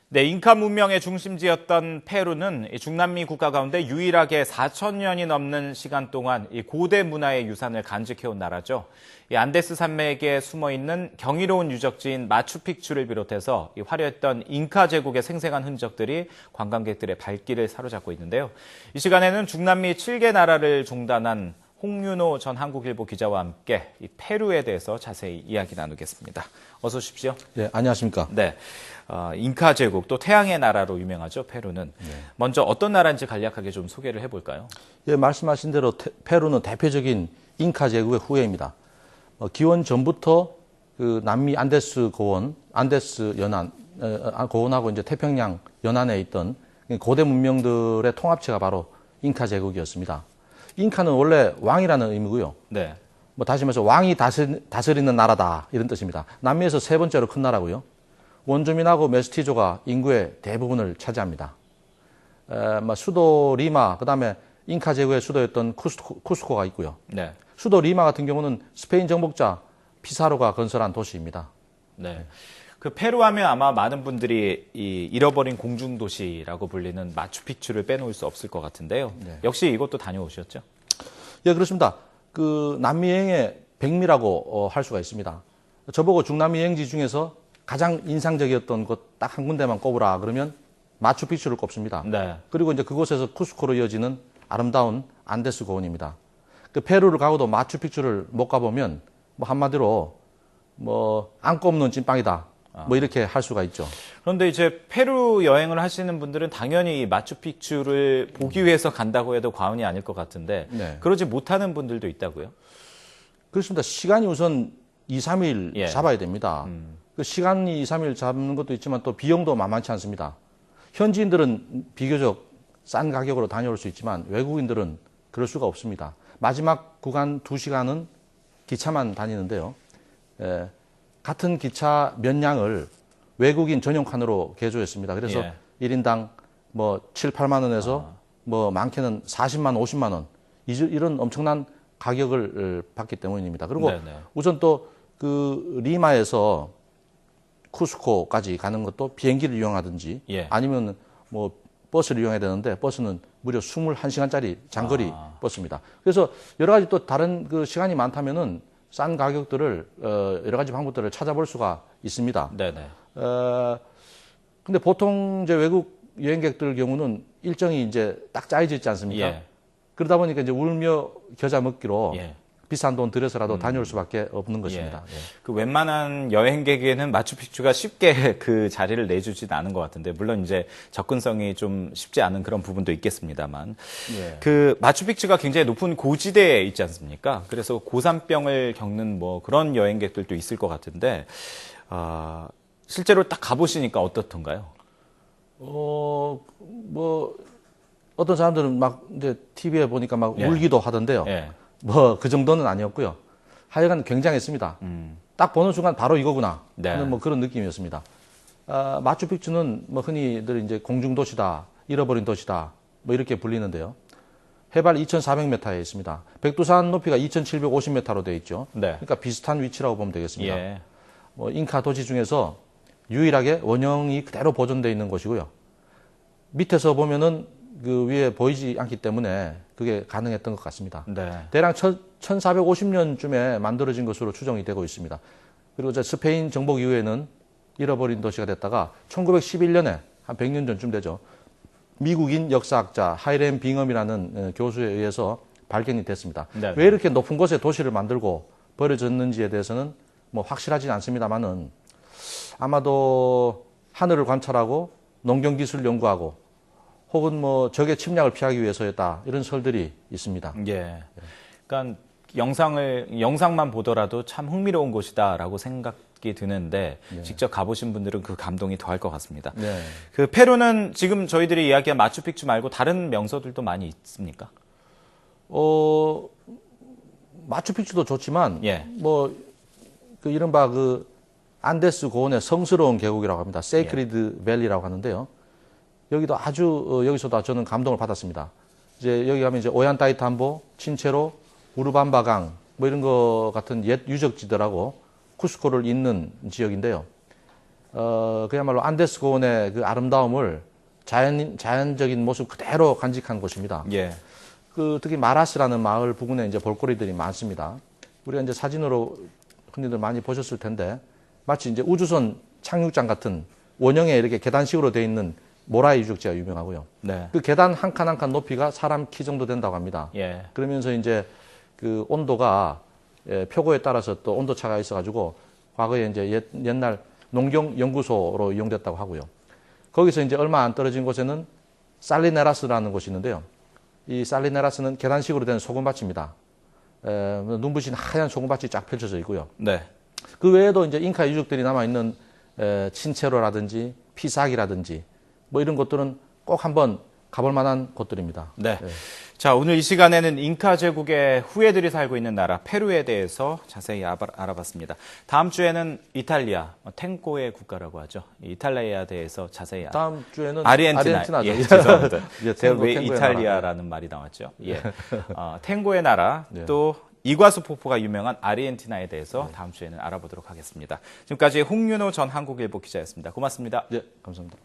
네, 잉카 문명의 중심지였던 페루는 중남미 국가 가운데 유일하게 4,000년이 넘는 시간 동안 이 고대 문화의 유산을 간직해온 나라죠. 이 안데스 산맥에 숨어있는 경이로운 유적지인 마추픽추를 비롯해서 이 화려했던 잉카 제국의 생생한 흔적들이 관광객들의 발길을 사로잡고 있는데요. 이 시간에는 중남미 7개 나라를 종단한 홍윤호 전 한국일보 기자와 함께 이 페루에 대해서 자세히 이야기 나누겠습니다. 어서 오십시오. 네, 안녕하십니까. 네, 잉카 제국 또 태양의 나라로 유명하죠, 페루는. 네. 먼저 어떤 나라인지 간략하게 좀 소개를 해볼까요? 예, 말씀하신 대로 페루는 대표적인 잉카 제국의 후예입니다. 기원 전부터 그 남미 안데스 고원, 안데스 연안, 고원하고 이제 태평양 연안에 있던 고대 문명들의 통합체가 바로 잉카 제국이었습니다. 잉카는 원래 왕이라는 의미고요. 네. 다시 말해서 왕이 다스리는 나라다 이런 뜻입니다. 남미에서 세 번째로 큰 나라고요. 원주민하고 메스티조가 인구의 대부분을 차지합니다. 수도 리마, 그다음에 잉카 제국의 수도였던 쿠스코가 있고요. 네. 수도 리마 같은 경우는 스페인 정복자 피사로가 건설한 도시입니다. 네. 그 페루 하면 아마 많은 분들이 이 잃어버린 공중 도시라고 불리는 마추픽추를 빼놓을 수 없을 것 같은데요. 네. 역시 이것도 다녀오셨죠? 예, 그렇습니다. 그 남미 여행의 백미라고 할 수가 있습니다. 저보고 중남미 여행지 중에서 가장 인상적이었던 곳 딱 한 군데만 꼽으라 그러면 마추픽추를 꼽습니다. 네. 그리고 이제 그곳에서 쿠스코로 이어지는 아름다운 안데스 고원입니다. 그 페루를 가고도 마추픽추를 못 가보면 한마디로 안 꼽는 찐빵이다. 이렇게 할 수가 있죠. 그런데 이제 페루 여행을 하시는 분들은 당연히 마추픽추를 보기 위해서 간다고 해도 과언이 아닐 것 같은데 네. 그러지 못하는 분들도 있다고요? 그렇습니다. 시간이 우선 2, 3일 예. 잡아야 됩니다. 그 시간이 2, 3일 잡는 것도 있지만 또 비용도 만만치 않습니다. 현지인들은 비교적 싼 가격으로 다녀올 수 있지만 외국인들은 그럴 수가 없습니다. 마지막 구간 2시간은 기차만 다니는데요. 같은 기차 몇 량을 외국인 전용 칸으로 개조했습니다. 그래서 예. 1인당 7, 8만 원에서 많게는 40만, 50만 원 이런 엄청난 가격을 받기 때문입니다. 그리고 네네. 우선 또 그 리마에서 쿠스코까지 가는 것도 비행기를 이용하든지 예. 아니면 버스를 이용해야 되는데 버스는 무려 21시간짜리 장거리 버스입니다. 그래서 여러 가지 또 다른 그 시간이 많다면은 싼 가격들을 여러 가지 방법들을 찾아볼 수가 있습니다. 네네. 근데 보통 이제 외국 여행객들 경우는 일정이 이제 딱 짜여져 있지 않습니까? 예. 그러다 보니까 이제 울며 겨자 먹기로 예. 비싼 돈 들여서라도 다녀올 수밖에 없는 것입니다. 예. 그 웬만한 여행객에는 마추픽추가 쉽게 그 자리를 내주지는 않은 것 같은데 물론 이제 접근성이 좀 쉽지 않은 그런 부분도 있겠습니다만 예. 그 마추픽추가 굉장히 높은 고지대에 있지 않습니까? 그래서 고산병을 겪는 그런 여행객들도 있을 것 같은데 실제로 딱 가보시니까 어떻던가요? 어떤 사람들은 이제 TV에 보니까 예. 울기도 하던데요. 예. 그 정도는 아니었고요. 하여간 굉장했습니다. 딱 보는 순간 바로 이거구나 네. 하는 그런 느낌이었습니다. 마추픽추는 흔히들 이제 공중도시다, 잃어버린 도시다, 이렇게 불리는데요. 해발 2,400m에 있습니다. 백두산 높이가 2,750m로 되어 있죠. 네. 그러니까 비슷한 위치라고 보면 되겠습니다. 예. 잉카 도시 중에서 유일하게 원형이 그대로 보존되어 있는 곳이고요. 밑에서 보면은 그 위에 보이지 않기 때문에 그게 가능했던 것 같습니다. 네. 대략 1450년쯤에 만들어진 것으로 추정이 되고 있습니다. 그리고 스페인 정복 이후에는 잃어버린 도시가 됐다가 1911년에 한 100년 전쯤 되죠. 미국인 역사학자 하이렘 빙엄이라는 교수에 의해서 발견이 됐습니다. 네. 왜 이렇게 높은 곳에 도시를 만들고 버려졌는지에 대해서는 확실하지는 않습니다만은 아마도 하늘을 관찰하고 농경기술 연구하고 혹은 적의 침략을 피하기 위해서였다 이런 설들이 있습니다. 예. 그러니까 영상만 보더라도 참 흥미로운 곳이다라고 생각이 드는데 네. 직접 가보신 분들은 그 감동이 더할 것 같습니다. 네. 그 페루는 지금 저희들이 이야기한 마추픽추 말고 다른 명소들도 많이 있습니까? 마추픽추도 좋지만 예. 그 이른바 그 안데스 고원의 성스러운 계곡이라고 합니다. 세이크리드 밸리라고 하는데요. 여기도 여기서도 저는 감동을 받았습니다. 이제 여기 가면 이제 오얀타이탐보, 친체로, 우르밤바강 이런 거 같은 옛 유적지들하고 쿠스코를 잇는 지역인데요. 그야말로 안데스 고원의 그 아름다움을 자연적인 모습 그대로 간직한 곳입니다. 예. 특히 마라스라는 마을 부근에 이제 볼거리들이 많습니다. 우리가 이제 사진으로 흔히들 많이 보셨을 텐데 마치 이제 우주선 착륙장 같은 원형의 이렇게 계단식으로 되어 있는 모라이 유적지가 유명하고요. 네. 그 계단 한 칸 한 칸 높이가 사람 키 정도 된다고 합니다. 예. 그러면서 이제 그 온도가 표고에 따라서 또 온도 차가 있어가지고 과거에 이제 옛날 농경 연구소로 이용됐다고 하고요. 거기서 이제 얼마 안 떨어진 곳에는 살리네라스라는 곳이 있는데요. 이 살리네라스는 계단식으로 된 소금밭입니다. 눈부신 하얀 소금밭이 쫙 펼쳐져 있고요. 네. 그 외에도 이제 잉카 유적들이 남아 있는 친체로라든지 피사기라든지 뭐 이런 곳들은 꼭 한번 가볼 만한 곳들입니다. 네. 자, 오늘 이 시간에는 잉카 제국의 후예들이 살고 있는 나라 페루에 대해서 자세히 알아봤습니다. 다음 주에는 이탈리아, 탱고의 국가라고 하죠. 이탈리아에 대해서 자세히 다음 주에는 아르헨티나죠. 예, 죄송합니다. 제가 왜 이탈리아라는 말이 나왔죠? 예. 탱고의 나라, 네. 또 이과수 폭포가 유명한 아르헨티나에 대해서 다음 주에는 알아보도록 하겠습니다. 지금까지 홍윤호 전 한국일보 기자였습니다. 고맙습니다. 네, 감사합니다.